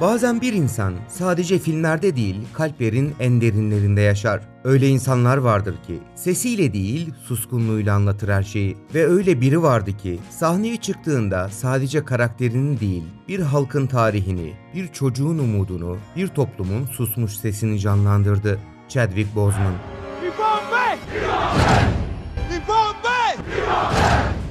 Bazen bir insan sadece filmlerde değil, kalplerin en derinlerinde yaşar. Öyle insanlar vardır ki sesiyle değil, suskunluğuyla anlatır her şeyi. Ve öyle biri vardı ki sahneye çıktığında sadece karakterini değil, bir halkın tarihini, bir çocuğun umudunu, bir toplumun susmuş sesini canlandırdı. Chadwick Boseman.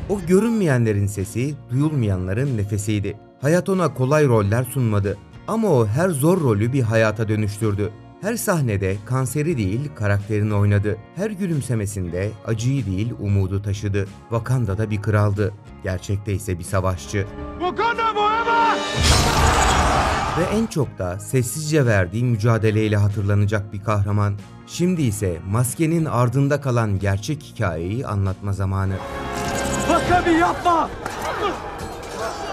O görünmeyenlerin sesi, duyulmayanların nefesiydi. Hayat ona kolay roller sunmadı. Ama o her zor rolü bir hayata dönüştürdü. Her sahnede kanseri değil karakterini oynadı. Her gülümsemesinde acıyı değil umudu taşıdı. Wakanda'da bir kraldı. Gerçekte ise bir savaşçı. Wakanda forever! Ve en çok da sessizce verdiği mücadeleyle hatırlanacak bir kahraman. Şimdi ise maskenin ardında kalan gerçek hikayeyi anlatma zamanı. Wakabi yapma!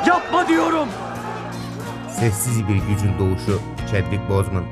Yapma diyorum! Sessiz bir gücün doğuşu Chadwick Boseman.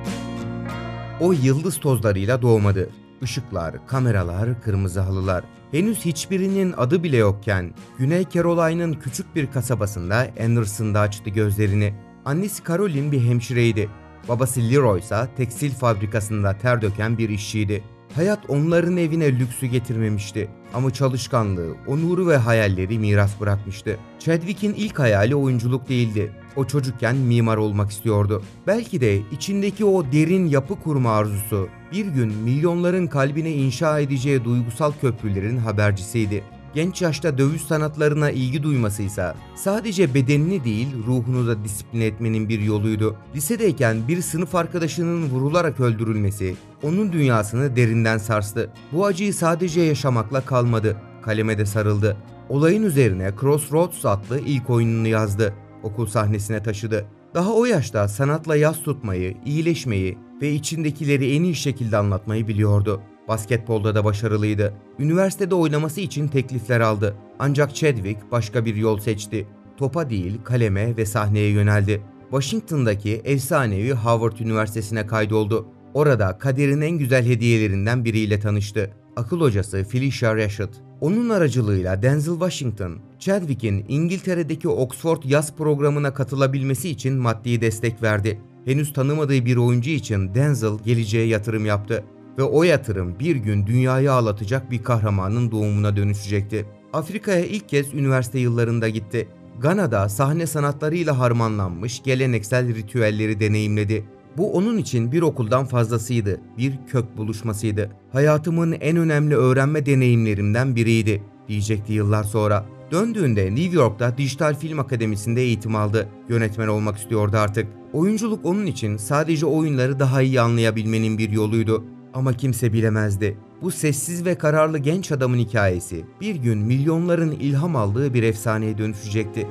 O yıldız tozlarıyla doğmadı. Işıklar, kameralar, kırmızı halılar. Henüz hiçbirinin adı bile yokken Güney Carolina'nın küçük bir kasabasında Anderson'da açtı gözlerini. Annesi Caroline bir hemşireydi. Babası Leroy ise tekstil fabrikasında ter döken bir işçiydi. Hayat onların evine lüksü getirmemişti ama çalışkanlığı, onuru ve hayalleri miras bırakmıştı. Chadwick'in ilk hayali oyunculuk değildi. O çocukken mimar olmak istiyordu. Belki de içindeki o derin yapı kurma arzusu bir gün milyonların kalbine inşa edeceği duygusal köprülerin habercisiydi. Genç yaşta dövüş sanatlarına ilgi duymasıysa sadece bedenini değil ruhunu da disipline etmenin bir yoluydu. Lisedeyken bir sınıf arkadaşının vurularak öldürülmesi onun dünyasını derinden sarstı. Bu acıyı sadece yaşamakla kalmadı, kaleme de sarıldı. Olayın üzerine Crossroads adlı ilk oyununu yazdı. Okul sahnesine taşıdı. Daha o yaşta sanatla yas tutmayı, iyileşmeyi ve içindekileri en iyi şekilde anlatmayı biliyordu. Basketbolda da başarılıydı. Üniversitede oynaması için teklifler aldı. Ancak Chadwick başka bir yol seçti. Topa değil, kaleme ve sahneye yöneldi. Washington'daki efsanevi Howard Üniversitesi'ne kaydoldu. Orada kaderin en güzel hediyelerinden biriyle tanıştı. Akıl hocası Felicia Rashad. Onun aracılığıyla Denzel Washington, Chadwick'in İngiltere'deki Oxford yaz programına katılabilmesi için maddi destek verdi. Henüz tanımadığı bir oyuncu için Denzel geleceğe yatırım yaptı. Ve o yatırım bir gün dünyayı ağlatacak bir kahramanın doğumuna dönüşecekti. Afrika'ya ilk kez üniversite yıllarında gitti. Gana'da sahne sanatlarıyla harmanlanmış geleneksel ritüelleri deneyimledi. Bu onun için bir okuldan fazlasıydı, bir kök buluşmasıydı. Hayatımın en önemli öğrenme deneyimlerimden biriydi, diyecekti yıllar sonra. Döndüğünde New York'ta Dijital Film Akademisi'nde eğitim aldı. Yönetmen olmak istiyordu artık. Oyunculuk onun için sadece oyunları daha iyi anlayabilmenin bir yoluydu. Ama kimse bilemezdi. Bu sessiz ve kararlı genç adamın hikayesi bir gün milyonların ilham aldığı bir efsaneye dönüşecekti.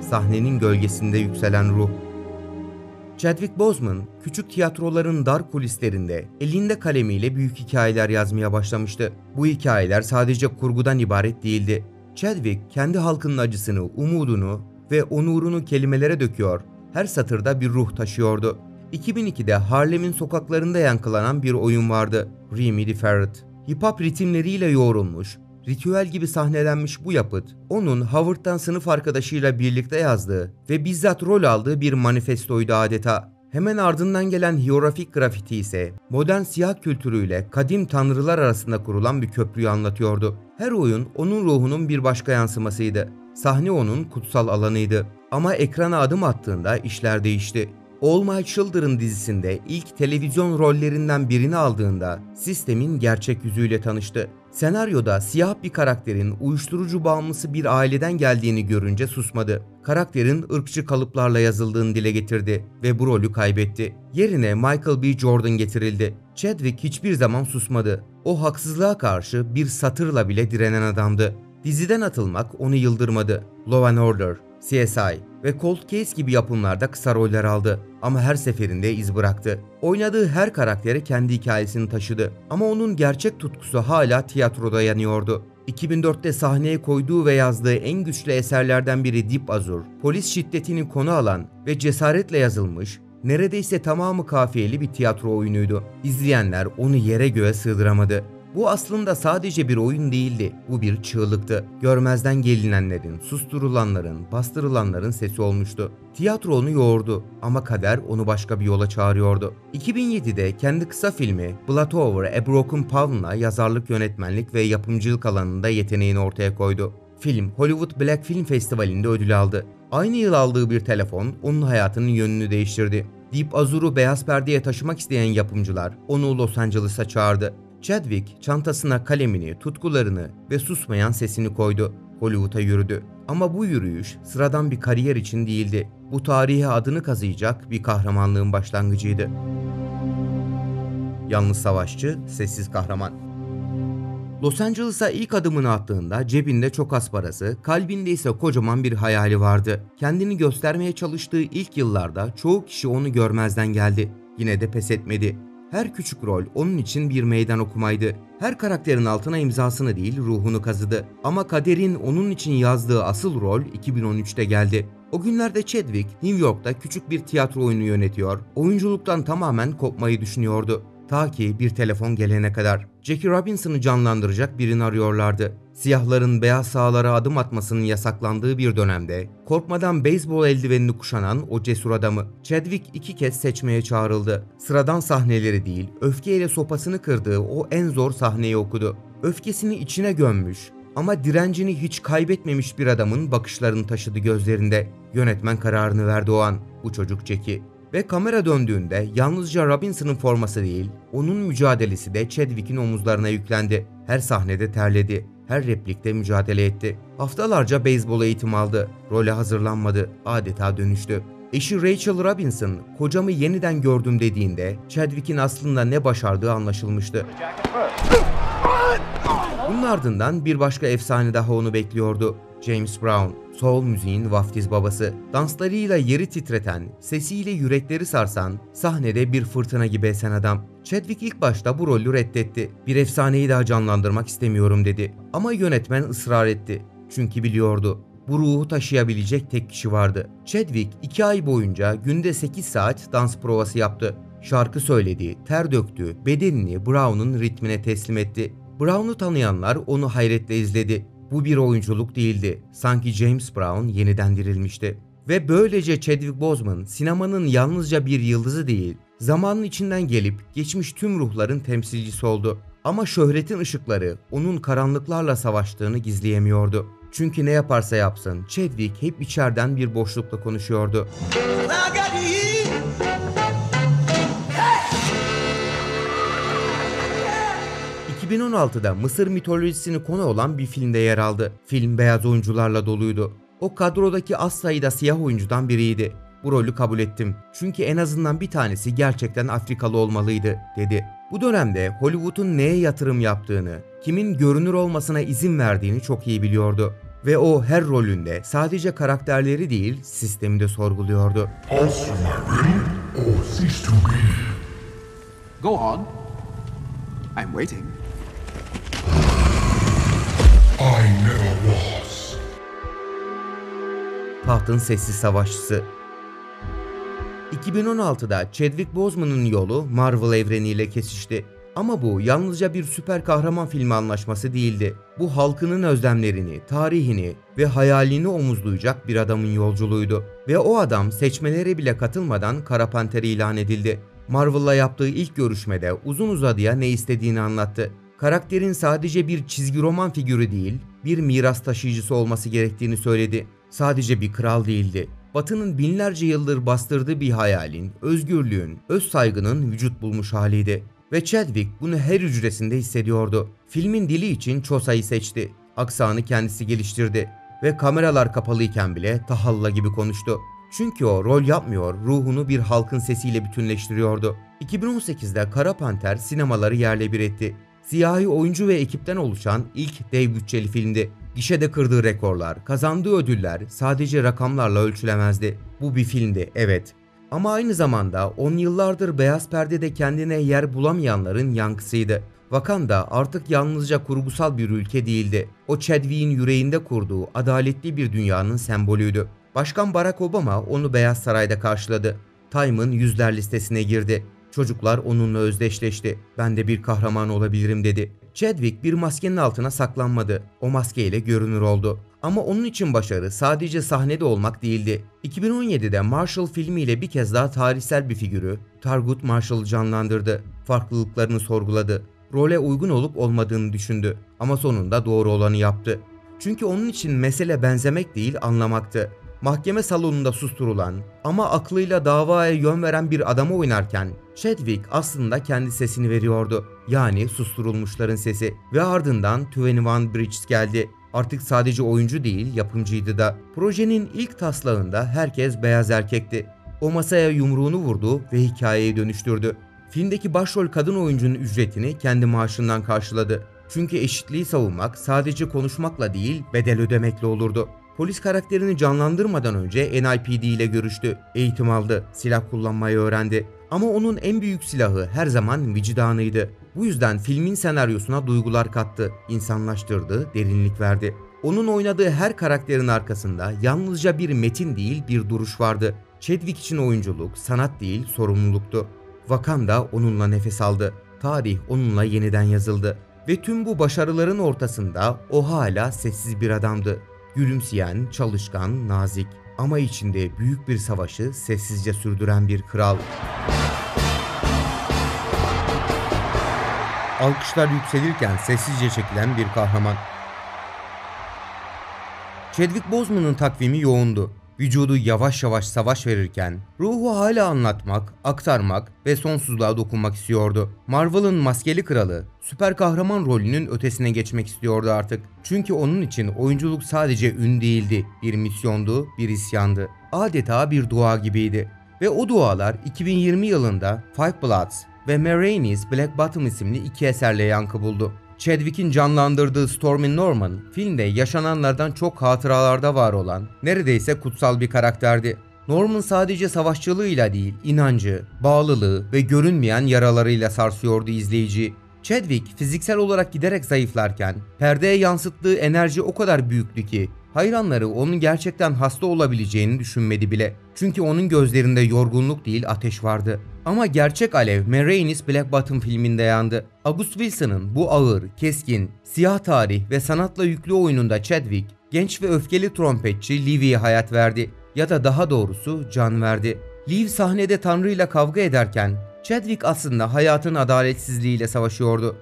Sahnenin gölgesinde yükselen ruh. Chadwick Boseman, küçük tiyatroların dar kulislerinde elinde kalemiyle büyük hikayeler yazmaya başlamıştı. Bu hikayeler sadece kurgudan ibaret değildi. Chadwick kendi halkının acısını, umudunu ve onurunu kelimelere döküyor. Her satırda bir ruh taşıyordu. 2002'de Harlem'in sokaklarında yankılanan bir oyun vardı, Remy the Ferret. Hip hop ritimleriyle yoğrulmuş, ritüel gibi sahnelenmiş bu yapıt, onun Howard'dan sınıf arkadaşıyla birlikte yazdığı ve bizzat rol aldığı bir manifestoydu adeta. Hemen ardından gelen hierofik grafiti ise modern siyah kültürüyle kadim tanrılar arasında kurulan bir köprüyü anlatıyordu. Her oyun onun ruhunun bir başka yansımasıydı. Sahne onun kutsal alanıydı. Ama ekrana adım attığında işler değişti. All My Children dizisinde ilk televizyon rollerinden birini aldığında sistemin gerçek yüzüyle tanıştı. Senaryoda siyah bir karakterin uyuşturucu bağımlısı bir aileden geldiğini görünce susmadı. Karakterin ırkçı kalıplarla yazıldığını dile getirdi ve bu rolü kaybetti. Yerine Michael B. Jordan getirildi. Chadwick hiçbir zaman susmadı. O haksızlığa karşı bir satırla bile direnen adamdı. Diziden atılmak onu yıldırmadı. Law and Order, CSI ve Cold Case gibi yapımlarda kısa roller aldı ama her seferinde iz bıraktı. Oynadığı her karaktere kendi hikayesini taşıdı ama onun gerçek tutkusu hala tiyatroda yanıyordu. 2004'te sahneye koyduğu ve yazdığı en güçlü eserlerden biri Deep Azure, polis şiddetini konu alan ve cesaretle yazılmış, neredeyse tamamı kafiyeli bir tiyatro oyunuydu. İzleyenler onu yere göğe sığdıramadı. Bu aslında sadece bir oyun değildi, bu bir çığlıktı. Görmezden gelinenlerin, susturulanların, bastırılanların sesi olmuştu. Tiyatro onu yoğurdu ama kader onu başka bir yola çağırıyordu. 2007'de kendi kısa filmi Blood Over a Broken Pawn'la yazarlık, yönetmenlik ve yapımcılık alanında yeteneğini ortaya koydu. Film, Hollywood Black Film Festivali'nde ödül aldı. Aynı yıl aldığı bir telefon onun hayatının yönünü değiştirdi. Deep Azur'u beyaz perdeye taşımak isteyen yapımcılar onu Los Angeles'a çağırdı. Chadwick çantasına kalemini, tutkularını ve susmayan sesini koydu. Hollywood'a yürüdü. Ama bu yürüyüş sıradan bir kariyer için değildi. Bu tarihe adını kazıyacak bir kahramanlığın başlangıcıydı. Yalnız savaşçı, sessiz kahraman. Los Angeles'a ilk adımını attığında cebinde çok az parası, kalbinde ise kocaman bir hayali vardı. Kendini göstermeye çalıştığı ilk yıllarda çoğu kişi onu görmezden geldi. Yine de pes etmedi. Her küçük rol onun için bir meydan okumaydı. Her karakterin altına imzasını değil, ruhunu kazıdı. Ama kaderin onun için yazdığı asıl rol 2013'te geldi. O günlerde Chadwick, New York'ta küçük bir tiyatro oyunu yönetiyor, oyunculuktan tamamen kopmayı düşünüyordu. Ta ki bir telefon gelene kadar. Jackie Robinson'ı canlandıracak birini arıyorlardı. Siyahların beyaz sahalara adım atmasının yasaklandığı bir dönemde korkmadan beyzbol eldivenini kuşanan o cesur adamı Chadwick 2 kez seçmeye çağrıldı. Sıradan sahneleri değil, öfkeyle sopasını kırdığı o en zor sahneyi okudu. Öfkesini içine gömmüş ama direncini hiç kaybetmemiş bir adamın bakışlarını taşıdı gözlerinde. Yönetmen kararını verdi o an. Bu çocuk Jackie. Ve kamera döndüğünde yalnızca Robinson'ın forması değil, onun mücadelesi de Chadwick'in omuzlarına yüklendi. Her sahnede terledi, her replikte mücadele etti. Haftalarca beyzbol eğitimi aldı, role hazırlanmadı, adeta dönüştü. Eşi Rachel Robinson, kocamı yeniden gördüm dediğinde Chadwick'in aslında ne başardığı anlaşılmıştı. Bunun ardından bir başka efsane daha onu bekliyordu. James Brown, soul müziğin vaftiz babası. Danslarıyla yeri titreten, sesiyle yürekleri sarsan, sahnede bir fırtına gibi esen adam. Chadwick ilk başta bu rolü reddetti. Bir efsaneyi daha canlandırmak istemiyorum dedi. Ama yönetmen ısrar etti. Çünkü biliyordu, bu ruhu taşıyabilecek tek kişi vardı. Chadwick 2 ay boyunca günde 8 saat dans provası yaptı. Şarkı söyledi, ter döktü, bedenini Brown'un ritmine teslim etti. Brown'u tanıyanlar onu hayretle izledi. Bu bir oyunculuk değildi. Sanki James Brown yeniden dirilmişti. Ve böylece Chadwick Boseman sinemanın yalnızca bir yıldızı değil, zamanın içinden gelip geçmiş tüm ruhların temsilcisi oldu. Ama şöhretin ışıkları onun karanlıklarla savaştığını gizleyemiyordu. Çünkü ne yaparsa yapsın Chadwick hep içeriden bir boşlukla konuşuyordu. 2016'da Mısır mitolojisini konu olan bir filmde yer aldı. Film beyaz oyuncularla doluydu. O kadrodaki az sayıda siyah oyuncudan biriydi. Bu rolü kabul ettim. Çünkü en azından bir tanesi gerçekten Afrikalı olmalıydı, dedi. Bu dönemde Hollywood'un neye yatırım yaptığını, kimin görünür olmasına izin verdiğini çok iyi biliyordu. Ve o her rolünde sadece karakterleri değil, sistemi de sorguluyordu. Answer my riddle or cease to be. Go on. I'm waiting. I never was. Tahtın sessiz savaşçısı. 2016'da Chadwick Boseman'ın yolu Marvel evreniyle kesişti. Ama bu yalnızca bir süper kahraman filmi anlaşması değildi. Bu halkının özlemlerini, tarihini ve hayalini omuzlayacak bir adamın yolculuğuydu. Ve o adam seçmelere bile katılmadan Kara Panter ilan edildi. Marvel'la yaptığı ilk görüşmede uzun uzadıya ne istediğini anlattı. Karakterin sadece bir çizgi roman figürü değil, bir miras taşıyıcısı olması gerektiğini söyledi. Sadece bir kral değildi. Batı'nın binlerce yıldır bastırdığı bir hayalin, özgürlüğün, öz saygının vücut bulmuş haliydi. Ve Chadwick bunu her hücresinde hissediyordu. Filmin dili için Xhosa'yı seçti. Aksanı kendisi geliştirdi. Ve kameralar kapalıyken bile Tahalla gibi konuştu. Çünkü o rol yapmıyor, ruhunu bir halkın sesiyle bütünleştiriyordu. 2018'de Kara Panter sinemaları yerle bir etti. Siyahi oyuncu ve ekipten oluşan ilk dev bütçeli filmdi. Gişede kırdığı rekorlar, kazandığı ödüller sadece rakamlarla ölçülemezdi. Bu bir filmdi, evet. Ama aynı zamanda 10 yıllardır beyaz perdede kendine yer bulamayanların yankısıydı. Wakanda artık yalnızca kurgusal bir ülke değildi. O Chadwick'in yüreğinde kurduğu adaletli bir dünyanın sembolüydü. Başkan Barack Obama onu Beyaz Saray'da karşıladı. Time'ın yüzler listesine girdi. Çocuklar onunla özdeşleşti. Ben de bir kahraman olabilirim dedi. Chadwick bir maskenin altına saklanmadı. O maskeyle görünür oldu. Ama onun için başarı sadece sahnede olmak değildi. 2017'de Marshall filmiyle bir kez daha tarihsel bir figürü, Thurgood Marshall'ı canlandırdı. Farklılıklarını sorguladı. Role uygun olup olmadığını düşündü. Ama sonunda doğru olanı yaptı. Çünkü onun için mesele benzemek değil, anlamaktı. Mahkeme salonunda susturulan ama aklıyla davaya yön veren bir adamı oynarken Chadwick aslında kendi sesini veriyordu. Yani susturulmuşların sesi. Ve ardından 21 Bridges geldi. Artık sadece oyuncu değil, yapımcıydı da. Projenin ilk taslağında herkes beyaz erkekti. O masaya yumruğunu vurdu ve hikayeyi dönüştürdü. Filmdeki başrol kadın oyuncunun ücretini kendi maaşından karşıladı. Çünkü eşitliği savunmak sadece konuşmakla değil, bedel ödemekle olurdu. Polis karakterini canlandırmadan önce NYPD ile görüştü, eğitim aldı, silah kullanmayı öğrendi. Ama onun en büyük silahı her zaman vicdanıydı. Bu yüzden filmin senaryosuna duygular kattı, insanlaştırdı, derinlik verdi. Onun oynadığı her karakterin arkasında yalnızca bir metin değil, bir duruş vardı. Chadwick için oyunculuk, sanat değil, sorumluluktu. Wakanda onunla nefes aldı. Tarih onunla yeniden yazıldı. Ve tüm bu başarıların ortasında o hala sessiz bir adamdı. Gülümseyen, çalışkan, nazik ama içinde büyük bir savaşı sessizce sürdüren bir kral. Alkışlar yükselirken sessizce çekilen bir kahraman. Chadwick Boseman'ın takvimi yoğundu. Vücudu yavaş yavaş savaş verirken ruhu hala anlatmak, aktarmak ve sonsuzluğa dokunmak istiyordu. Marvel'ın maskeli kralı, süper kahraman rolünün ötesine geçmek istiyordu artık. Çünkü onun için oyunculuk sadece ün değildi, bir misyondu, bir isyandı. Adeta bir dua gibiydi. Ve o dualar 2020 yılında Five Bloods ve Ma Rainey's Black Bottom isimli iki eserle yankı buldu. Chadwick'in canlandırdığı Stormy Norman, filmde yaşananlardan çok hatıralarda var olan, neredeyse kutsal bir karakterdi. Norman sadece savaşçılığıyla değil, inancı, bağlılığı ve görünmeyen yaralarıyla sarsıyordu izleyici. Chadwick fiziksel olarak giderek zayıflarken, perdeye yansıttığı enerji o kadar büyüktü ki, hayranları onun gerçekten hasta olabileceğini düşünmedi bile. Çünkü onun gözlerinde yorgunluk değil, ateş vardı. Ama gerçek alev Ma Rainey's Black Bottom filminde yandı. August Wilson'ın bu ağır, keskin, siyah tarih ve sanatla yüklü oyununda Chadwick, genç ve öfkeli trompetçi Livie'ye hayat verdi. Ya da daha doğrusu can verdi. Liv sahnede Tanrı'yla kavga ederken, Chadwick aslında hayatın adaletsizliğiyle savaşıyordu.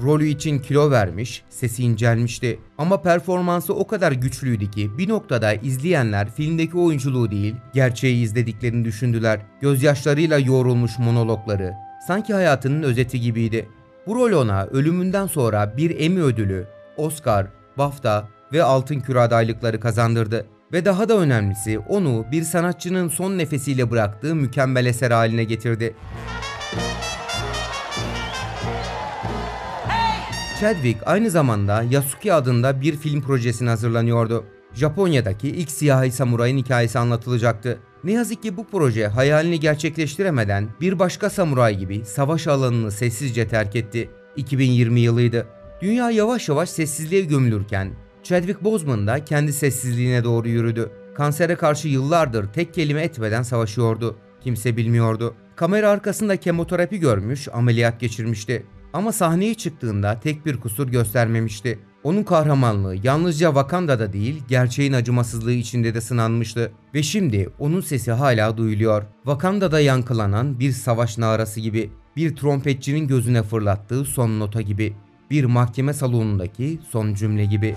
Rolü için kilo vermiş, sesi incelmişti. Ama performansı o kadar güçlüydü ki bir noktada izleyenler filmdeki oyunculuğu değil, gerçeği izlediklerini düşündüler. Gözyaşlarıyla yoğrulmuş monologları, sanki hayatının özeti gibiydi. Bu rol ona ölümünden sonra bir Emmy ödülü, Oscar, BAFTA ve Altın Küre adaylıkları kazandırdı. Ve daha da önemlisi onu bir sanatçının son nefesiyle bıraktığı mükemmel eser haline getirdi. Chadwick aynı zamanda Yasuke adında bir film projesine hazırlanıyordu. Japonya'daki ilk siyahi samurayın hikayesi anlatılacaktı. Ne yazık ki bu proje hayalini gerçekleştiremeden bir başka samuray gibi savaş alanını sessizce terk etti. 2020 yılıydı. Dünya yavaş yavaş sessizliğe gömülürken Chadwick Boseman da kendi sessizliğine doğru yürüdü. Kansere karşı yıllardır tek kelime etmeden savaşıyordu. Kimse bilmiyordu. Kamera arkasında kemoterapi görmüş, ameliyat geçirmişti. Ama sahneye çıktığında tek bir kusur göstermemişti. Onun kahramanlığı yalnızca Wakanda'da değil, gerçeğin acımasızlığı içinde de sınanmıştı. Ve şimdi onun sesi hala duyuluyor. Wakanda'da yankılanan bir savaş narası gibi, bir trompetçinin gözüne fırlattığı son nota gibi, bir mahkeme salonundaki son cümle gibi.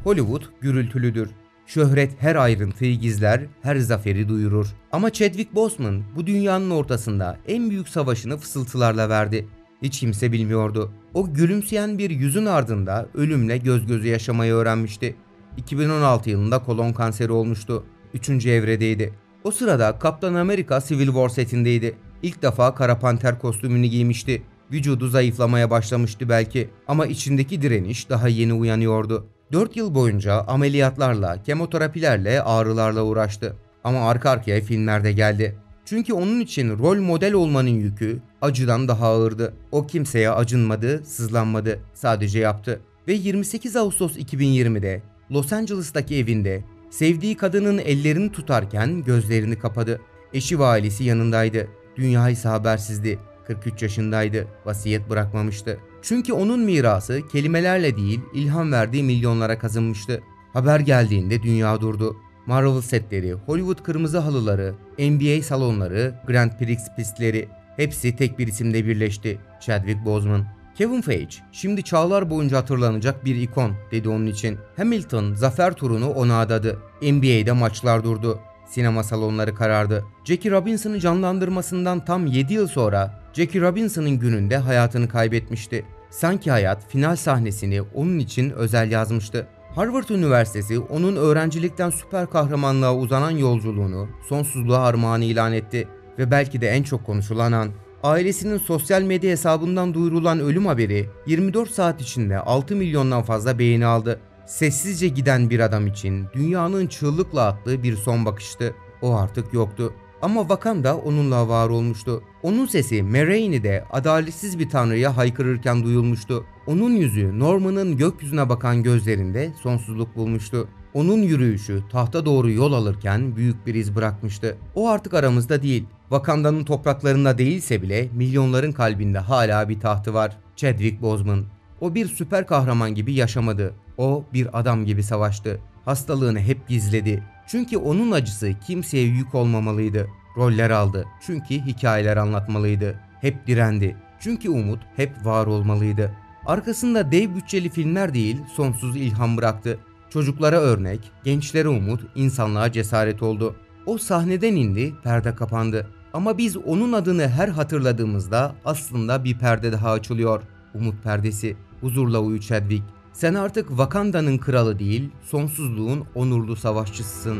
Hollywood gürültülüdür. Şöhret her ayrıntıyı gizler, her zaferi duyurur. Ama Chadwick Boseman bu dünyanın ortasında en büyük savaşını fısıltılarla verdi. Hiç kimse bilmiyordu. O gülümseyen bir yüzün ardında ölümle göz göze yaşamayı öğrenmişti. 2016 yılında kolon kanseri olmuştu. 3. evredeydi. O sırada Kaptan Amerika Civil War setindeydi. İlk defa Kara Panter kostümünü giymişti. Vücudu zayıflamaya başlamıştı belki ama içindeki direniş daha yeni uyanıyordu. 4 yıl boyunca ameliyatlarla, kemoterapilerle, ağrılarla uğraştı. Ama arka arkaya filmlerde geldi. Çünkü onun için rol model olmanın yükü acıdan daha ağırdı. O kimseye acınmadı, sızlanmadı, sadece yaptı. Ve 28 Ağustos 2020'de Los Angeles'taki evinde sevdiği kadının ellerini tutarken gözlerini kapadı. Eşi ve ailesi yanındaydı. Dünya ise habersizdi. 43 yaşındaydı. Vasiyet bırakmamıştı. Çünkü onun mirası kelimelerle değil, ilham verdiği milyonlara kazınmıştı. Haber geldiğinde dünya durdu. Marvel setleri, Hollywood kırmızı halıları, NBA salonları, Grand Prix pistleri hepsi tek bir isimde birleşti. Chadwick Boseman. Kevin Feige, şimdi çağlar boyunca hatırlanacak bir ikon dedi onun için. Hamilton zafer turunu ona adadı. NBA'de maçlar durdu. Sinema salonları karardı. Jackie Robinson'ı canlandırmasından tam 7 yıl sonra Jackie Robinson'ın gününde hayatını kaybetmişti. Sanki hayat final sahnesini onun için özel yazmıştı. Harvard Üniversitesi onun öğrencilikten süper kahramanlığa uzanan yolculuğunu sonsuzluğa armağan ilan etti ve belki de en çok konuşulan an. Ailesinin sosyal medya hesabından duyurulan ölüm haberi 24 saat içinde 6 milyondan fazla beğeni aldı. Sessizce giden bir adam için dünyanın çığlıkla attığı bir son bakıştı. O artık yoktu. Ama Wakanda onunla var olmuştu. Onun sesi Maraine'de adaletsiz bir tanrıya haykırırken duyulmuştu. Onun yüzü Norman'ın gökyüzüne bakan gözlerinde sonsuzluk bulmuştu. Onun yürüyüşü tahta doğru yol alırken büyük bir iz bırakmıştı. O artık aramızda değil. Wakanda'nın topraklarında değilse bile milyonların kalbinde hala bir tahtı var. Chadwick Boseman. O bir süper kahraman gibi yaşamadı. O bir adam gibi savaştı. Hastalığını hep gizledi. Çünkü onun acısı kimseye yük olmamalıydı. Roller aldı. Çünkü hikayeler anlatmalıydı. Hep direndi. Çünkü umut hep var olmalıydı. Arkasında dev bütçeli filmler değil, sonsuz ilham bıraktı. Çocuklara örnek, gençlere umut, insanlığa cesaret oldu. O sahneden indi, perde kapandı. Ama biz onun adını her hatırladığımızda aslında bir perde daha açılıyor. Umut perdesi. Huzurla uyu Chadwick. Sen artık Wakanda'nın kralı değil, sonsuzluğun onurlu savaşçısısın.